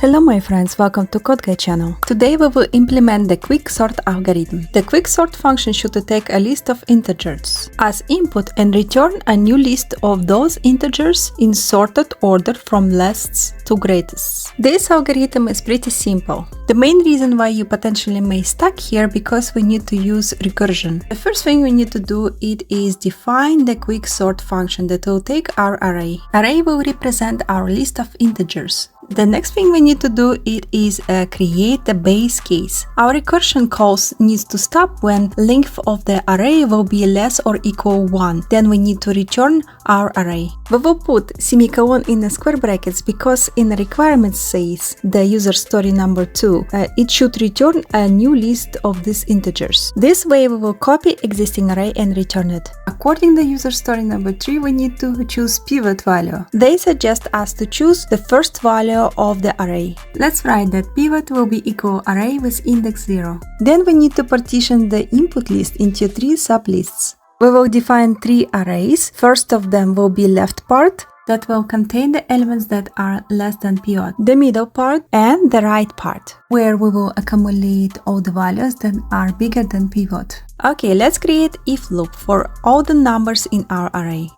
Hello my friends, welcome to Code Guy channel. Today we will implement the Quicksort algorithm. The Quicksort function should take a list of integers as input and return a new list of those integers in sorted order from least to greatest. This algorithm is pretty simple. The main reason why you potentially may stuck here because we need to use recursion. The first thing we need to do is define the Quicksort function that will take our array. Array will represent our list of integers. The next thing we need to do is create a base case. Our recursion calls needs to stop when length of the array will be less or equal 1. Then we need to return our array. We will put semicolon in the square brackets because in the requirements says the user story number 2. It should return a new list of these integers. This way we will copy existing array and return it. According to user story number 3, we need to choose pivot value. They suggest us to choose the first value of the array. Let's write that pivot will be equal array with index 0. Then we need to partition the input list into 3 sublists. We will define 3 arrays. First of them will be left part that will contain the elements that are less than pivot, the middle part and the right part, where we will accumulate all the values that are bigger than pivot. Okay, let's create if loop for all the numbers in our array.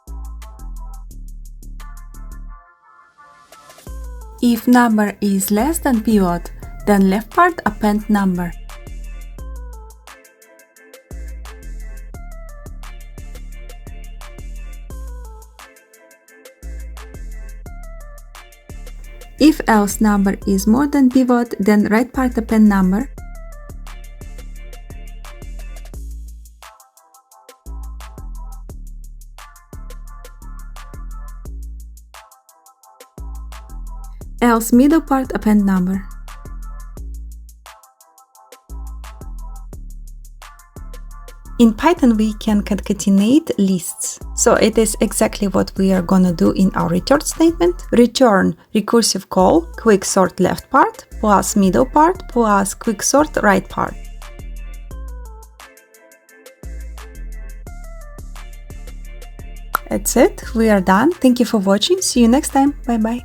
If number is less than pivot, then left part append number. If else number is more than pivot, then right part append number. Else middle part append number. In Python we can concatenate lists, so it is exactly what we are gonna do in our return statement. Return recursive call quicksort left part plus middle part plus quicksort right part. That's it, we are done. Thank you for watching, see you next time, bye bye.